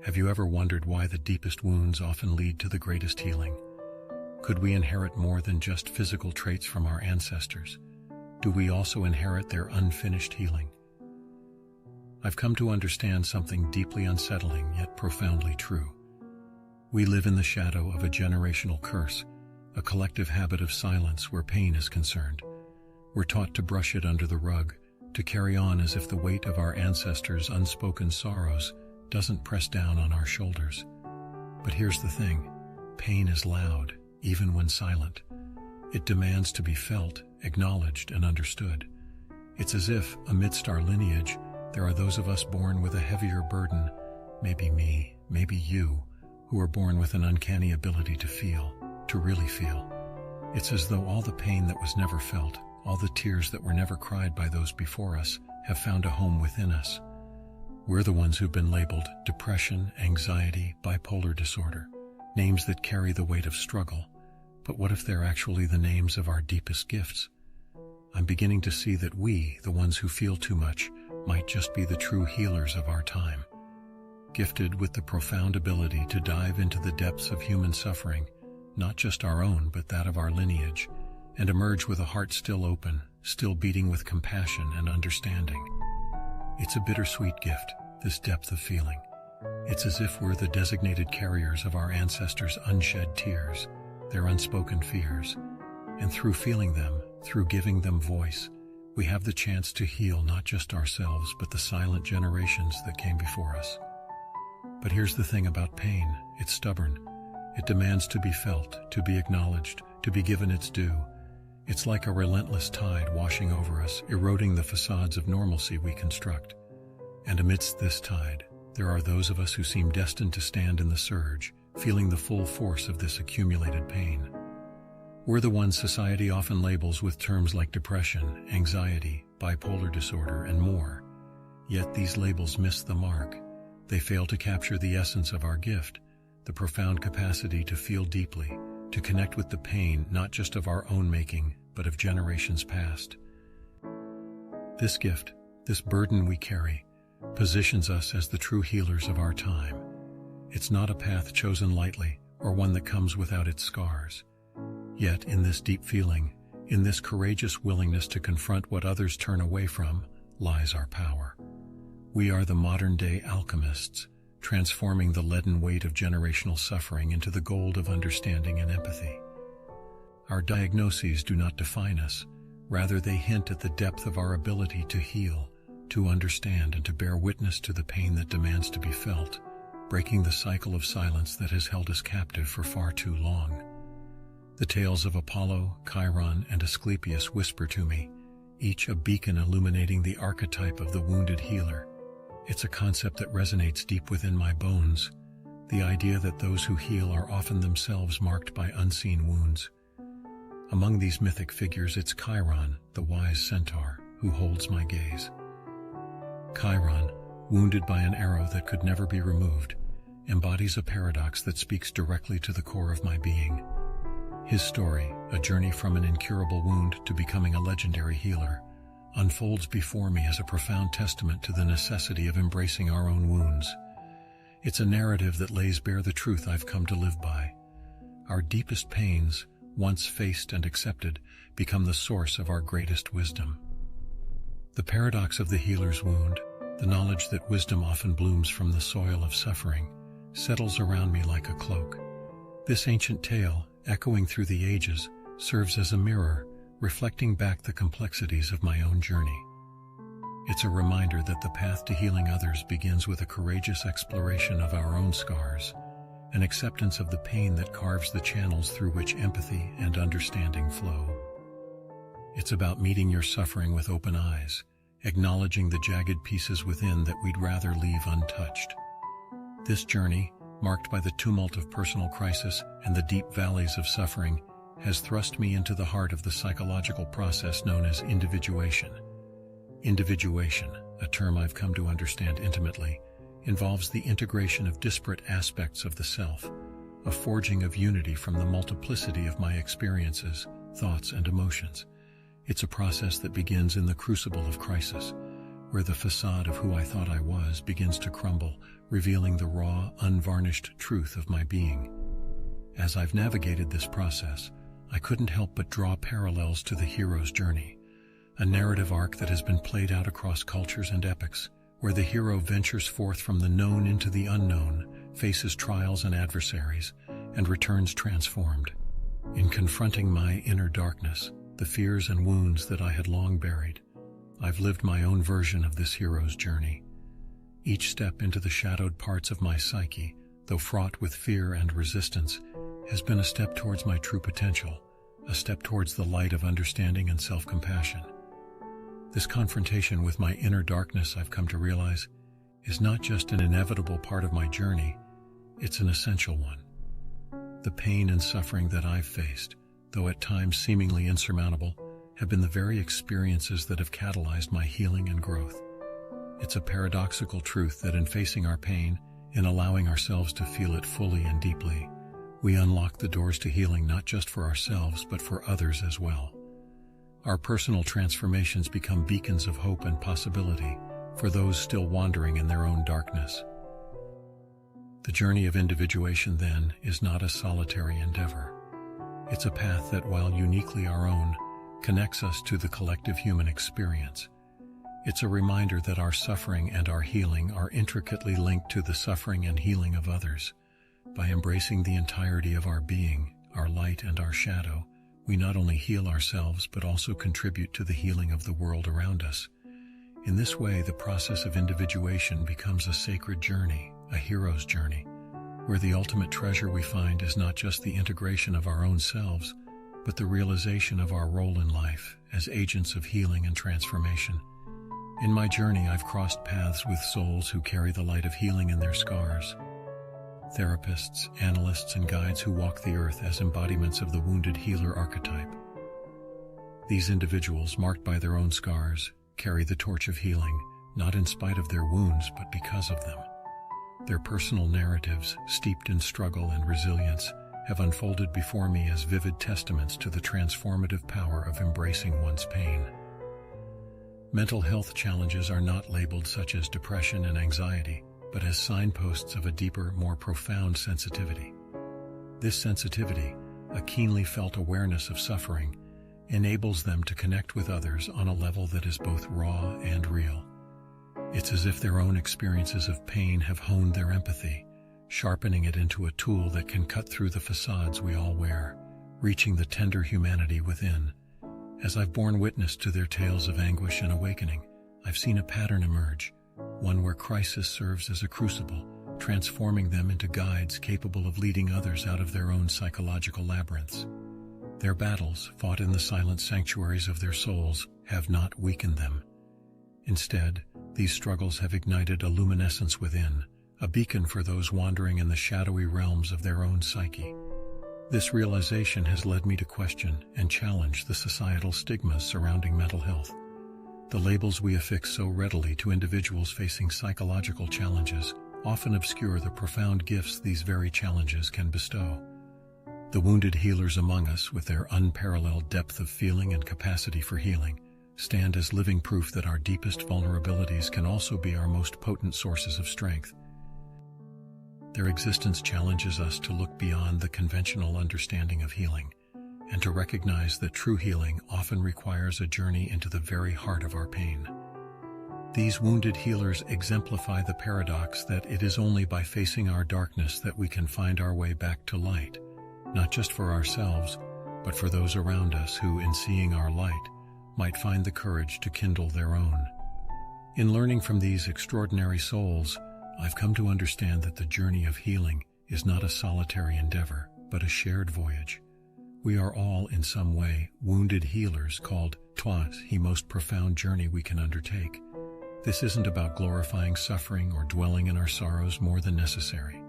Have you ever wondered why the deepest wounds often lead to the greatest healing? Could we inherit more than just physical traits from our ancestors? Do we also inherit their unfinished healing? I've come to understand something deeply unsettling yet profoundly true. We live in the shadow of a generational curse, a collective habit of silence where pain is concerned. We're taught to brush it under the rug, to carry on as if the weight of our ancestors' unspoken sorrows doesn't press down on our shoulders. But here's the thing, pain is loud, even when silent. It demands to be felt, acknowledged, and understood. It's as if, amidst our lineage, there are those of us born with a heavier burden, maybe me, maybe you, who are born with an uncanny ability to feel, to really feel. It's as though all the pain that was never felt, all the tears that were never cried by those before us, have found a home within us. We're the ones who've been labeled depression, anxiety, bipolar disorder, names that carry the weight of struggle. But what if they're actually the names of our deepest gifts? I'm beginning to see that we, the ones who feel too much, might just be the true healers of our time. Gifted with the profound ability to dive into the depths of human suffering, not just our own but that of our lineage, and emerge with a heart still open, still beating with compassion and understanding. It's a bittersweet gift, this depth of feeling. It's as if we're the designated carriers of our ancestors' unshed tears, their unspoken fears, and through feeling them, through giving them voice, we have the chance to heal not just ourselves but the silent generations that came before us. But here's the thing about pain, it's stubborn. It demands to be felt, to be acknowledged, to be given its due. It's like a relentless tide washing over us, eroding the facades of normalcy we construct. And amidst this tide, there are those of us who seem destined to stand in the surge, feeling the full force of this accumulated pain. We're the ones society often labels with terms like depression, anxiety, bipolar disorder, and more. Yet these labels miss the mark. They fail to capture the essence of our gift, the profound capacity to feel deeply, to connect with the pain not just of our own making, but of generations past. This gift, this burden we carry, positions us as the true healers of our time. It's not a path chosen lightly, or one that comes without its scars. Yet in this deep feeling, in this courageous willingness to confront what others turn away from, lies our power. We are the modern-day alchemists, transforming the leaden weight of generational suffering into the gold of understanding and empathy. Our diagnoses do not define us, rather they hint at the depth of our ability to heal, to understand and to bear witness to the pain that demands to be felt, breaking the cycle of silence that has held us captive for far too long. The tales of Apollo, Chiron, and Asclepius whisper to me, each a beacon illuminating the archetype of the wounded healer. It's a concept that resonates deep within my bones, the idea that those who heal are often themselves marked by unseen wounds. Among these mythic figures, it's Chiron, the wise centaur, who holds my gaze. Chiron, wounded by an arrow that could never be removed, embodies a paradox that speaks directly to the core of my being. His story, a journey from an incurable wound to becoming a legendary healer, unfolds before me as a profound testament to the necessity of embracing our own wounds. It's a narrative that lays bare the truth I've come to live by. Our deepest pains, once faced and accepted, become the source of our greatest wisdom. The paradox of the healer's wound, the knowledge that wisdom often blooms from the soil of suffering, settles around me like a cloak. This ancient tale, echoing through the ages, serves as a mirror, reflecting back the complexities of my own journey. It's a reminder that the path to healing others begins with a courageous exploration of our own scars, an acceptance of the pain that carves the channels through which empathy and understanding flow. It's about meeting your suffering with open eyes, acknowledging the jagged pieces within that we'd rather leave untouched. This journey, marked by the tumult of personal crisis and the deep valleys of suffering, has thrust me into the heart of the psychological process known as individuation. Individuation, a term I've come to understand intimately, involves the integration of disparate aspects of the self, a forging of unity from the multiplicity of my experiences, thoughts, and emotions. It's a process that begins in the crucible of crisis, where the facade of who I thought I was begins to crumble, revealing the raw, unvarnished truth of my being. As I've navigated this process, I couldn't help but draw parallels to the hero's journey, a narrative arc that has been played out across cultures and epics, where the hero ventures forth from the known into the unknown, faces trials and adversaries, and returns transformed. In confronting my inner darkness, the fears and wounds that I had long buried, I've lived my own version of this hero's journey. Each step into the shadowed parts of my psyche, though fraught with fear and resistance, has been a step towards my true potential, a step towards the light of understanding and self-compassion. This confrontation with my inner darkness, I've come to realize, is not just an inevitable part of my journey, it's an essential one. The pain and suffering that I've faced, though at times seemingly insurmountable, have been the very experiences that have catalyzed my healing and growth. It's a paradoxical truth that in facing our pain, in allowing ourselves to feel it fully and deeply, we unlock the doors to healing not just for ourselves but for others as well. Our personal transformations become beacons of hope and possibility for those still wandering in their own darkness. The journey of individuation, then, is not a solitary endeavor. It's a path that, while uniquely our own, connects us to the collective human experience. It's a reminder that our suffering and our healing are intricately linked to the suffering and healing of others. By embracing the entirety of our being, our light and our shadow, we not only heal ourselves but also contribute to the healing of the world around us. In this way, the process of individuation becomes a sacred journey, a hero's journey, where the ultimate treasure we find is not just the integration of our own selves, but the realization of our role in life as agents of healing and transformation. In my journey, I've crossed paths with souls who carry the light of healing in their scars. Therapists, analysts, and guides who walk the earth as embodiments of the wounded healer archetype. These individuals, marked by their own scars, carry the torch of healing, not in spite of their wounds, but because of them. Their personal narratives, steeped in struggle and resilience, have unfolded before me as vivid testaments to the transformative power of embracing one's pain. Mental health challenges are not labeled such as depression and anxiety, but as signposts of a deeper, more profound sensitivity. This sensitivity, a keenly felt awareness of suffering, enables them to connect with others on a level that is both raw and real. It's as if their own experiences of pain have honed their empathy, sharpening it into a tool that can cut through the facades we all wear, reaching the tender humanity within. As I've borne witness to their tales of anguish and awakening, I've seen a pattern emerge, one where crisis serves as a crucible, transforming them into guides capable of leading others out of their own psychological labyrinths. Their battles, fought in the silent sanctuaries of their souls, have not weakened them. Instead, these struggles have ignited a luminescence within, a beacon for those wandering in the shadowy realms of their own psyche. This realization has led me to question and challenge the societal stigmas surrounding mental health. The labels we affix so readily to individuals facing psychological challenges often obscure the profound gifts these very challenges can bestow. The wounded healers among us, with their unparalleled depth of feeling and capacity for healing, stand as living proof that our deepest vulnerabilities can also be our most potent sources of strength. Their existence challenges us to look beyond the conventional understanding of healing, and to recognize that true healing often requires a journey into the very heart of our pain. These wounded healers exemplify the paradox that it is only by facing our darkness that we can find our way back to light, not just for ourselves, but for those around us who, in seeing our light, might find the courage to kindle their own. In learning from these extraordinary souls, I've come to understand that the journey of healing is not a solitary endeavor, but a shared voyage. We are all, in some way, wounded healers called the most profound journey we can undertake. This isn't about glorifying suffering or dwelling in our sorrows more than necessary.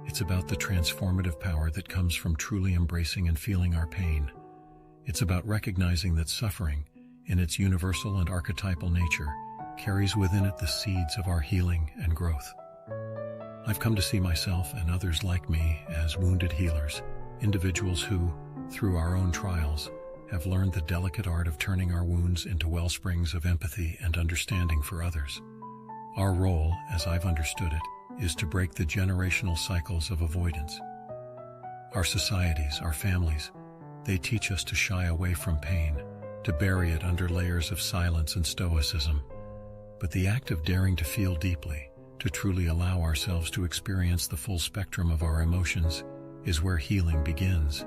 It's about the transformative power that comes from truly embracing and feeling our pain. It's about recognizing that suffering, in its universal and archetypal nature, carries within it the seeds of our healing and growth. I've come to see myself and others like me as wounded healers, individuals who, through our own trials, have learned the delicate art of turning our wounds into wellsprings of empathy and understanding for others. Our role, as I've understood it, is to break the generational cycles of avoidance. Our societies, our families, they teach us to shy away from pain, to bury it under layers of silence and stoicism. But the act of daring to feel deeply, to truly allow ourselves to experience the full spectrum of our emotions, is where healing begins.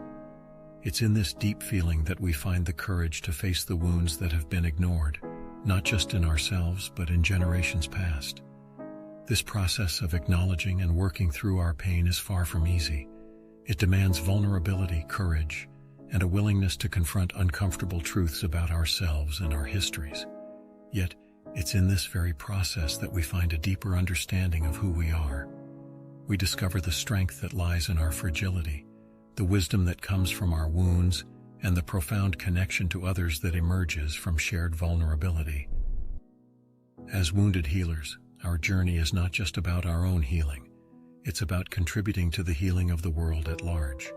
It's in this deep feeling that we find the courage to face the wounds that have been ignored, not just in ourselves but in generations past. This process of acknowledging and working through our pain is far from easy. It demands vulnerability, courage, and a willingness to confront uncomfortable truths about ourselves and our histories. Yet, it's in this very process that we find a deeper understanding of who we are. We discover the strength that lies in our fragility, the wisdom that comes from our wounds, and the profound connection to others that emerges from shared vulnerability. As wounded healers, our journey is not just about our own healing. It's about contributing to the healing of the world at large.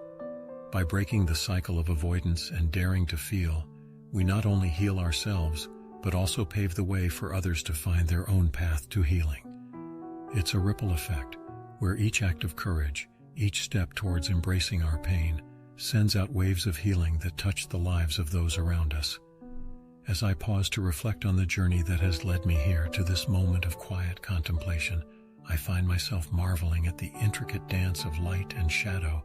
By breaking the cycle of avoidance and daring to feel, we not only heal ourselves, but also pave the way for others to find their own path to healing. It's a ripple effect, where each act of courage, each step towards embracing our pain, sends out waves of healing that touch the lives of those around us. As I pause to reflect on the journey that has led me here to this moment of quiet contemplation, I find myself marveling at the intricate dance of light and shadow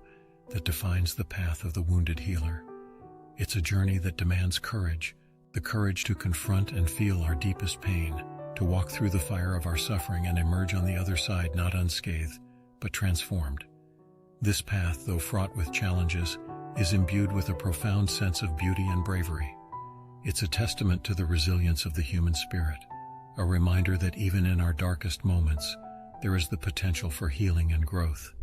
that defines the path of the wounded healer. It's a journey that demands courage, the courage to confront and feel our deepest pain, to walk through the fire of our suffering and emerge on the other side not unscathed, but transformed. This path, though fraught with challenges, is imbued with a profound sense of beauty and bravery. It's a testament to the resilience of the human spirit, a reminder that even in our darkest moments, there is the potential for healing and growth.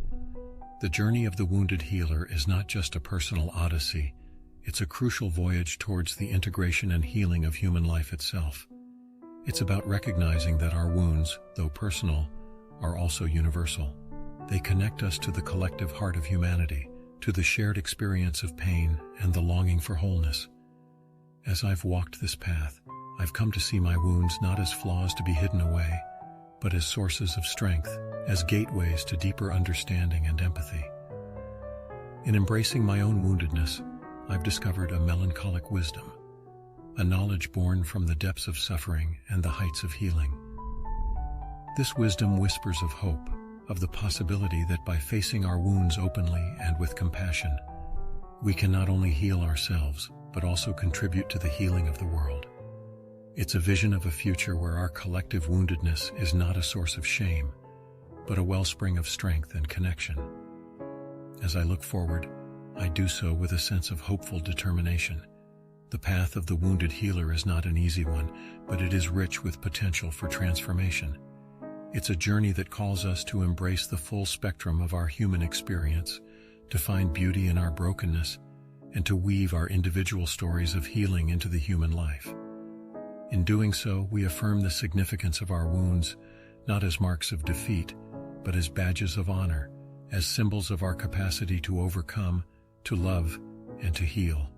The journey of the wounded healer is not just a personal odyssey, it's a crucial voyage towards the integration and healing of human life itself. It's about recognizing that our wounds, though personal, are also universal. They connect us to the collective heart of humanity, to the shared experience of pain and the longing for wholeness. As I've walked this path, I've come to see my wounds not as flaws to be hidden away, but as sources of strength, as gateways to deeper understanding and empathy. In embracing my own woundedness, I've discovered a melancholic wisdom, a knowledge born from the depths of suffering and the heights of healing. This wisdom whispers of hope, of the possibility that by facing our wounds openly and with compassion, we can not only heal ourselves, but also contribute to the healing of the world. It's a vision of a future where our collective woundedness is not a source of shame, but a wellspring of strength and connection. As I look forward, I do so with a sense of hopeful determination. The path of the wounded healer is not an easy one, but it is rich with potential for transformation. It's a journey that calls us to embrace the full spectrum of our human experience, to find beauty in our brokenness, and to weave our individual stories of healing into the human life. In doing so, we affirm the significance of our wounds, not as marks of defeat, but as badges of honor, as symbols of our capacity to overcome, to love, and to heal.